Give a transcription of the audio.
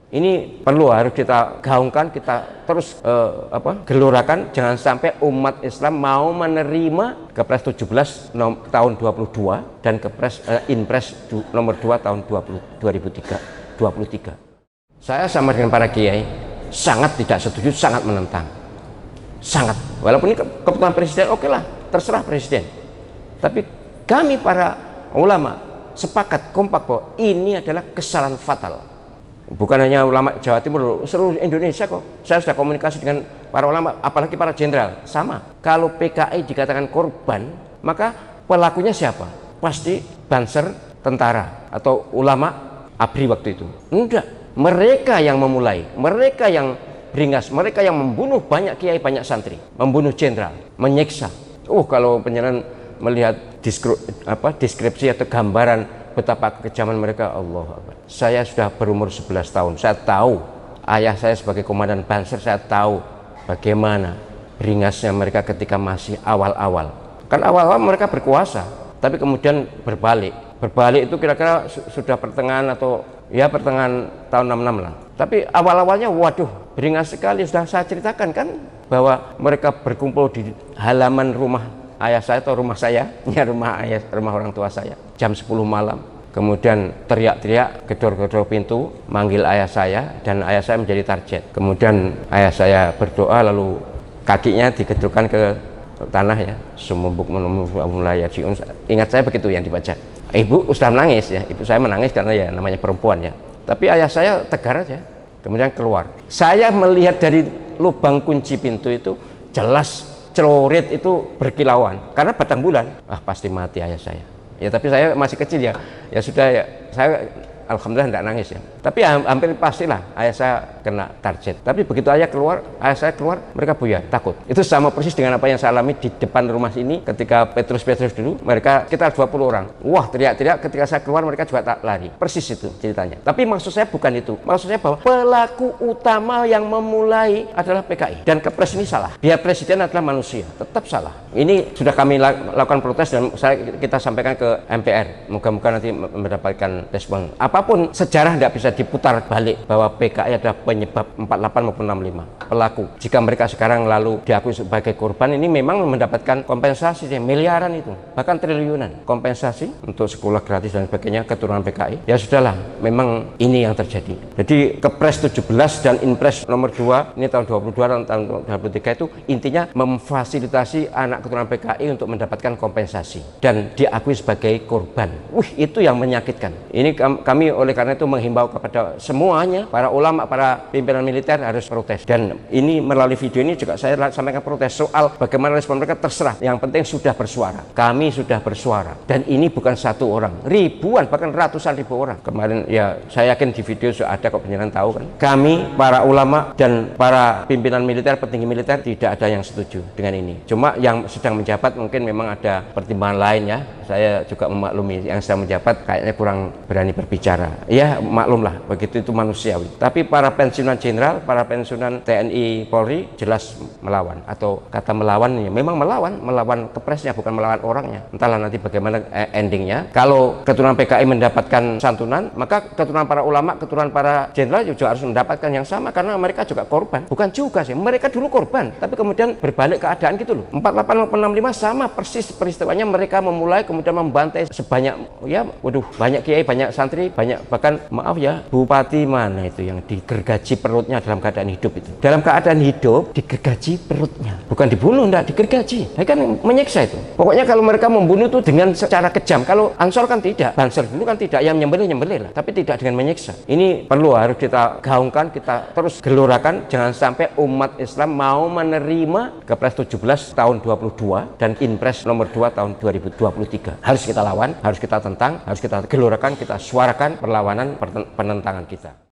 Ini perlu harus kita gaungkan, kita terus gelorakan. Jangan sampai umat Islam mau menerima Kepres 17 tahun 22 dan Kepres Inpres nomor 2 tahun 2023. Saya sama dengan para kiai sangat tidak setuju, sangat menentang. Sangat. Walaupun ini keputusan presiden, oke lah, terserah presiden. Tapi kami para ulama sepakat kompak bahwa ini adalah kesalahan fatal. Bukan hanya ulama Jawa Timur, seluruh Indonesia kok. Saya sudah komunikasi dengan para ulama, apalagi para jenderal. Sama. Kalau PKI dikatakan korban, maka pelakunya siapa? Pasti Banser, tentara, atau ulama ABRI waktu itu. Enggak. Mereka yang memulai, mereka yang beringas, mereka yang membunuh banyak kiai, banyak santri, membunuh jenderal, menyiksa. Kalau penjelasan melihat deskripsi atau gambaran betapa kekejaman mereka, Allah Akbar. Saya sudah berumur 11 tahun, saya tahu ayah saya sebagai komandan Banser, saya tahu bagaimana beringasnya mereka ketika masih awal-awal. Kan awal-awal mereka berkuasa, tapi kemudian berbalik itu kira-kira sudah pertengahan atau ya pertengahan tahun 66 lah. Tapi awal-awalnya waduh, beringas sekali. Sudah saya ceritakan kan bahwa mereka berkumpul di halaman rumah ayah saya atau rumah saya, ya rumah orang tua saya, jam 10 malam. Kemudian teriak-teriak, gedor-gedor pintu, manggil ayah saya, dan ayah saya menjadi target. Kemudian ayah saya berdoa, lalu kakinya digedorkan ke tanah ya. Sumumbuk mulai. Ingat saya begitu yang dibaca. Ibu sudah menangis ya, ibu saya menangis karena ya namanya perempuan ya. Tapi ayah saya tegar aja, kemudian keluar. Saya melihat dari lubang kunci pintu itu jelas celurit itu berkilauan karena batang bulan. Pasti mati ayah saya. Ya tapi saya masih kecil ya sudah ya, saya alhamdulillah tidak nangis ya. Tapi hampir pastilah ayah saya kena target. Tapi begitu ayah saya keluar, mereka buyar, takut. Itu sama persis dengan apa yang saya alami di depan rumah ini ketika Petrus dulu. Mereka sekitar 20 orang. Wah, teriak-teriak, ketika saya keluar mereka juga tak lari. Persis itu ceritanya. Tapi maksud saya bukan itu. Maksud saya bahwa pelaku utama yang memulai adalah PKI. Dan Kepres ini salah. Biar presiden adalah manusia, tetap salah. Ini sudah kami lakukan protes dan kita sampaikan ke MPR. Moga-moga nanti mendapatkan respon. Apapun sejarah tidak bisa diputar balik bahwa PKI adalah penyebab 48 maupun 65 pelaku. Jika mereka sekarang lalu diakui sebagai korban, ini memang mendapatkan kompensasi miliaran itu, bahkan triliunan kompensasi untuk sekolah gratis dan sebagainya keturunan PKI. Ya sudahlah, memang ini yang terjadi. Jadi Kepres 17 dan Inpres nomor 2 ini tahun 22 dan tahun 23 itu intinya memfasilitasi anak keturunan PKI untuk mendapatkan kompensasi dan diakui sebagai korban. Itu yang menyakitkan. Ini kami oleh karena itu menghimbau kepada semuanya, para ulama, para pimpinan militer harus protes. Dan ini melalui video ini juga saya sampaikan protes soal bagaimana respon mereka. Terserah, yang penting sudah bersuara. Kami sudah bersuara. Dan ini bukan satu orang, ribuan bahkan ratusan ribu orang. Kemarin ya saya yakin di video sudah ada kok, penjelasan tahu kan. Kami para ulama dan para pimpinan militer, petinggi militer tidak ada yang setuju dengan ini. Cuma yang sedang menjabat mungkin memang ada pertimbangan lain ya. Saya juga memaklumi yang sedang menjabat kayaknya kurang berani berbicara. Ya maklumlah, begitu itu manusiawi. Tapi para pensiunan jenderal, para pensiunan TNI Polri jelas melawan. Atau kata melawan ya memang melawan Kepresnya, bukan melawan orangnya. Entahlah nanti bagaimana endingnya. Kalau keturunan PKI mendapatkan santunan, maka keturunan para ulama, keturunan para jenderal juga harus mendapatkan yang sama karena mereka juga korban. Bukan juga sih, mereka dulu korban, tapi kemudian berbalik keadaan gitu loh. 48 maupun 65 sama persis peristiwanya, mereka memulai kemudian membantai sebanyak banyak kiai, banyak santri, banyak bahkan maaf ya, bupati mana itu yang digergaji perutnya dalam keadaan hidup itu. Dalam keadaan hidup digergaji perutnya. Bukan dibunuh, enggak, digergaji. Kan menyiksa itu. Pokoknya kalau mereka membunuh itu dengan secara kejam. Kalau Ansor kan tidak, Banser dulu kan tidak, yang nyembelih lah, tapi tidak dengan menyiksa. Ini perlu harus kita gaungkan, kita terus gelorakan. Jangan sampai umat Islam mau menerima Kepres 17 tahun 22 dan Inpres nomor 2 tahun 2023. Harus kita lawan, harus kita tentang, harus kita gelorakan, kita suarakan perlawanan penentangan kita.